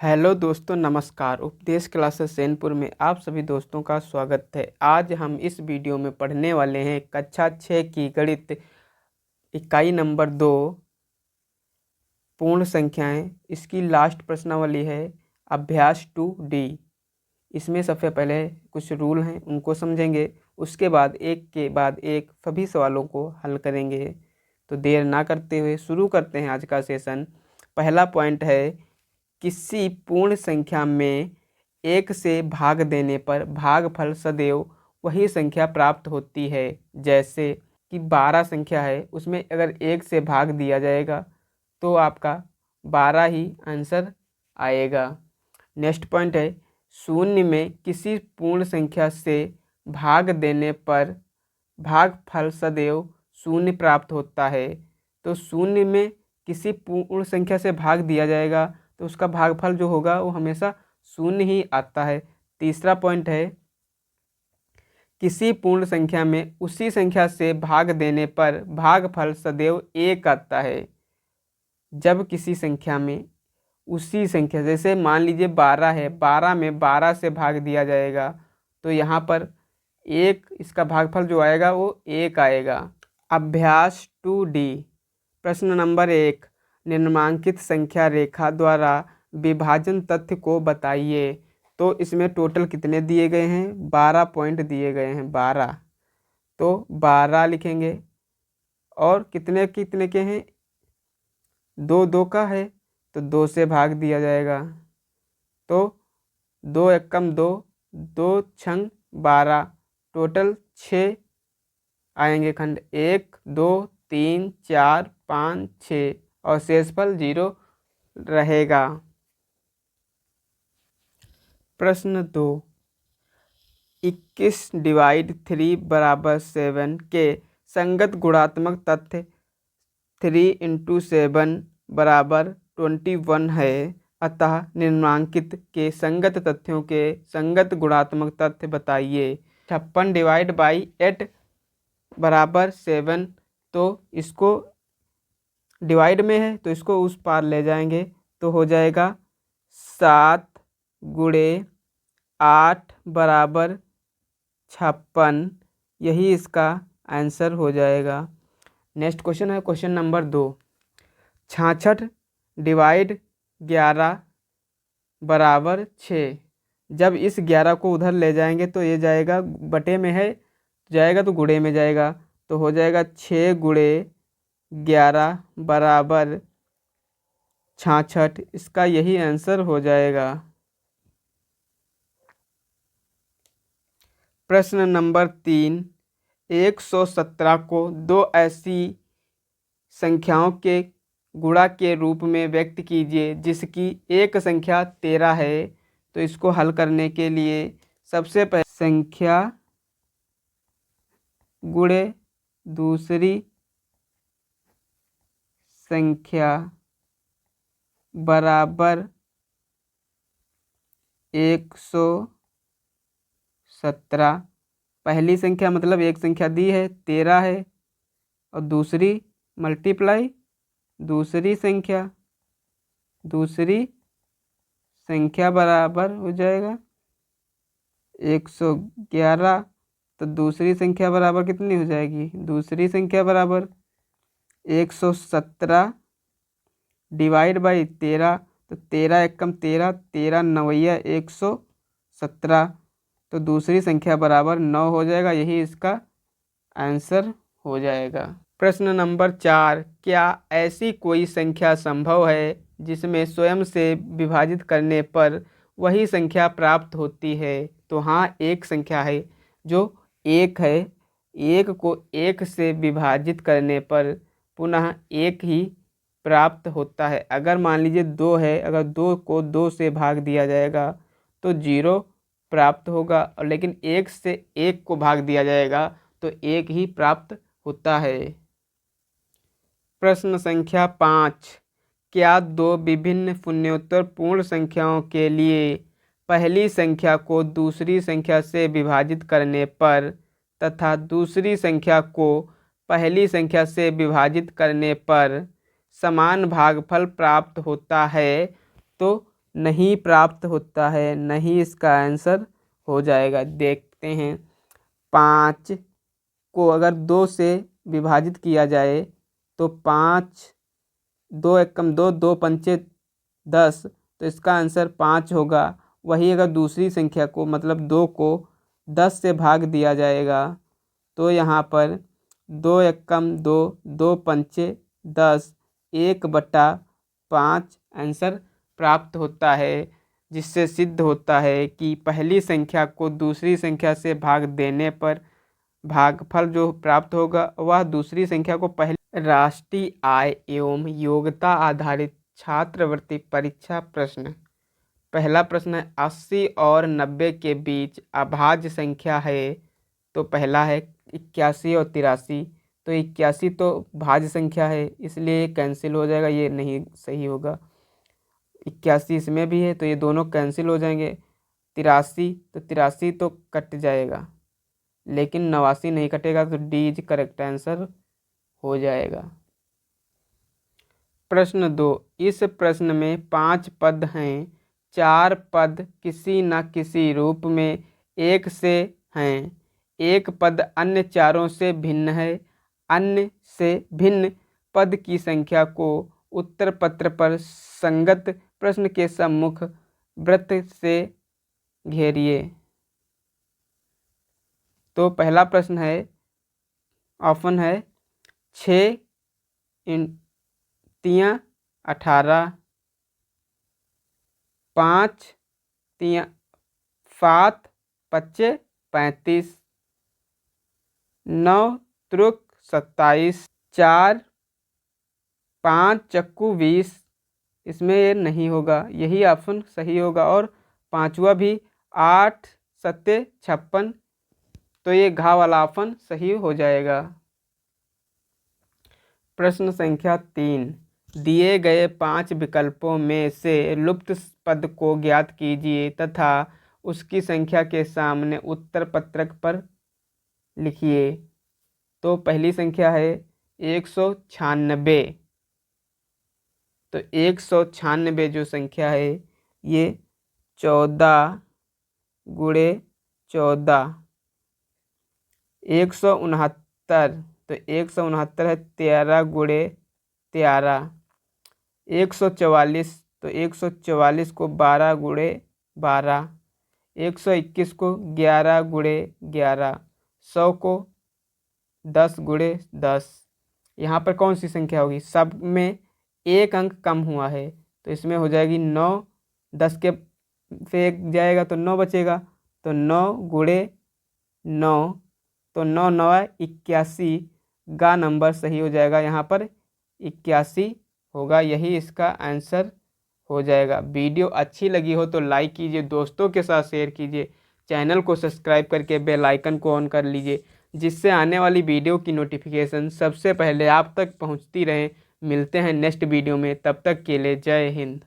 Hello दोस्तों, नमस्कार। उपदेश क्लासेस सैनपुर में आप सभी दोस्तों का स्वागत है। आज हम इस वीडियो में पढ़ने वाले हैं कक्षा 6 की गणित इकाई नंबर 2 पूर्ण संख्याएं। इसकी लास्ट प्रश्नावली है अभ्यास 2D। इसमें सबसे पहले कुछ रूल हैं, उनको समझेंगे। उसके बाद एक के बाद एक सभी सवालों को हल करेंगे। तो देर ना करते हुए शुरू करते हैं आज का सेशन। पहला पॉइंट है, किसी पूर्ण संख्या में 1 से भाग देने पर भागफल सदैव वही संख्या प्राप्त होती है। जैसे कि 12 संख्या है, उसमें अगर 1 से भाग दिया जाएगा तो आपका 12 ही आंसर आएगा। नेक्स्ट पॉइंट है, शून्य में किसी पूर्ण संख्या से भाग देने पर भागफल सदैव शून्य प्राप्त होता है। तो शून्य में किसी पूर्ण संख्या से भाग दिया जाएगा तो उसका भागफल जो होगा वो हमेशा शून्य ही आता है। तीसरा पॉइंट है, किसी पूर्ण संख्या में उसी संख्या से भाग देने पर भागफल सदैव 1 आता है। जब किसी संख्या में उसी संख्या, जैसे मान लीजिए 12 है, 12 में 12 से भाग दिया जाएगा तो यहाँ पर 1, इसका भागफल जो आएगा वो 1 आएगा। अभ्यास 2D प्रश्न नंबर 1, निम्नांकित संख्या रेखा द्वारा विभाजन तथ्य को बताइए। तो इसमें टोटल कितने दिए गए हैं? 12 पॉइंट दिए गए हैं, 12। तो 12 लिखेंगे। और कितने कितने के हैं? 2 2 का है तो 2 से भाग दिया जाएगा। तो 2 एकम 2, 2 छंग 12, टोटल 6 आएंगे खंड। 1 2 3 4 5 6 और शेषफल 0 रहेगा। प्रश्न 2, 21 डिवाइड 3 बराबर 7 के संगत गुणात्मक तथ्य 3 × 7 बराबर 21 है। अतः निम्नांकित के संगत तथ्यों के संगत गुणात्मक तथ्य बताइए। 56 डिवाइड बाई 8 बराबर 7, तो इसको डिवाइड में है तो इसको उस पार ले जाएंगे तो हो जाएगा 7 × 8 बराबर 56। यही इसका आंसर हो जाएगा। नेक्स्ट क्वेश्चन है क्वेश्चन नंबर 2, 66 डिवाइड 11 बराबर 6। जब इस 11 को उधर ले जाएंगे तो ये जाएगा, बटे में है जाएगा तो गुणे में जाएगा, तो हो जाएगा 6 × 11 बराबर 66। इसका यही आंसर हो जाएगा। प्रश्न नंबर 3, 117 को दो ऐसी संख्याओं के गुणा के रूप में व्यक्त कीजिए जिसकी एक संख्या 13 है। तो इसको हल करने के लिए सबसे पहले संख्या गुणे दूसरी संख्या बराबर 117। पहली संख्या मतलब एक संख्या दी है 13 है, और दूसरी मल्टीप्लाई दूसरी संख्या बराबर हो जाएगा 111। तो दूसरी संख्या बराबर कितनी हो जाएगी? दूसरी संख्या बराबर 117 डिवाइड बाई 13। तो 13 एकम 13, 13 नवैया 117। तो दूसरी संख्या बराबर 9 हो जाएगा। यही इसका आंसर हो जाएगा। प्रश्न नंबर 4, क्या ऐसी कोई संख्या संभव है जिसमें स्वयं से विभाजित करने पर वही संख्या प्राप्त होती है? तो हाँ, एक संख्या है जो 1 है। 1 को 1 से विभाजित करने पर पुनः 1 ही प्राप्त होता है। अगर मान लीजिए 2 है, अगर 2 को 2 से भाग दिया जाएगा तो 0 प्राप्त होगा, और लेकिन 1 से 1 को भाग दिया जाएगा तो 1 ही प्राप्त होता है। प्रश्न संख्या 5, क्या दो विभिन्न शून्योत्तर पूर्ण संख्याओं के लिए पहली संख्या को दूसरी संख्या से विभाजित करने पर तथा दूसरी संख्या को पहली संख्या से विभाजित करने पर समान भागफल प्राप्त होता है? तो नहीं प्राप्त होता है, नहीं इसका आंसर हो जाएगा। देखते हैं, 5 को अगर 2 से विभाजित किया जाए तो 5, 2 एकम 2, 2 पंचे 10, तो इसका आंसर 5 होगा। वही अगर दूसरी संख्या को मतलब 2 को 10 से भाग दिया जाएगा तो यहाँ पर 2 एकम 2, 2 पंचे 10, 1/5 आंसर प्राप्त होता है, जिससे सिद्ध होता है कि पहली संख्या को दूसरी संख्या से भाग देने पर भागफल जो प्राप्त होगा वह दूसरी संख्या को पहले। राष्ट्रीय आय एवं योग्यता आधारित छात्रवृत्ति परीक्षा प्रश्न। पहला प्रश्न है 80 और 90 के बीच अभाज्य संख्या है, तो पहला है 81 और 83। तो 81 तो भाज्य संख्या है, इसलिए कैंसिल हो जाएगा, ये नहीं सही होगा। 81 इसमें भी है तो ये दोनों कैंसिल हो जाएंगे। 83 तो कट जाएगा, लेकिन 89 नहीं कटेगा, तो डी इज करेक्ट आंसर हो जाएगा। प्रश्न 2, इस प्रश्न में 5 पद हैं, 4 पद किसी न किसी रूप में 1 से हैं, एक पद अन्य चारों से भिन्न है। अन्य से भिन्न पद की संख्या को उत्तर पत्र पर संगत प्रश्न के सम्मुख वृत्त से घेरिए। तो पहला प्रश्न है, ऑप्शन है 6 तियाँ 18, 5 तियाँ 7 पच्चे 35, 9 त्रुक 27, 4 5 चक्कू 20। इसमें ये नहीं होगा, यही ऑप्शन सही होगा। और पांचवा भी 8 सत्ते 56, तो ये घा वाला ऑप्शन सही हो जाएगा। प्रश्न संख्या 3, दिए गए 5 विकल्पों में से लुप्त पद को ज्ञात कीजिए तथा उसकी संख्या के सामने उत्तर पत्रक पर लिखिए। तो पहली संख्या है 196। तो 196 जो संख्या है ये 14 गुणे 14। 169, तो 169 है 13 गुणे 13। 144, तो 144 को 12 गुणे 12। 121 को 11 गुणे 11। 100 को 10 गुणे 10। यहाँ पर कौन सी संख्या होगी? सब में एक अंक कम हुआ है, तो इसमें हो जाएगी 9। 10 के से एक जाएगा तो 9 बचेगा, तो 9 गुणे 9, तो 9 9 81 का नंबर सही हो जाएगा। यहाँ पर 81 होगा, यही इसका आंसर हो जाएगा। वीडियो अच्छी लगी हो तो लाइक कीजिए, दोस्तों के साथ शेयर कीजिए, चैनल को सब्सक्राइब करके बेल आइकन को ऑन कर लीजिए, जिससे आने वाली वीडियो की नोटिफिकेशन सबसे पहले आप तक पहुंचती रहे। मिलते हैं नेक्स्ट वीडियो में, तब तक के लिए जय हिंद।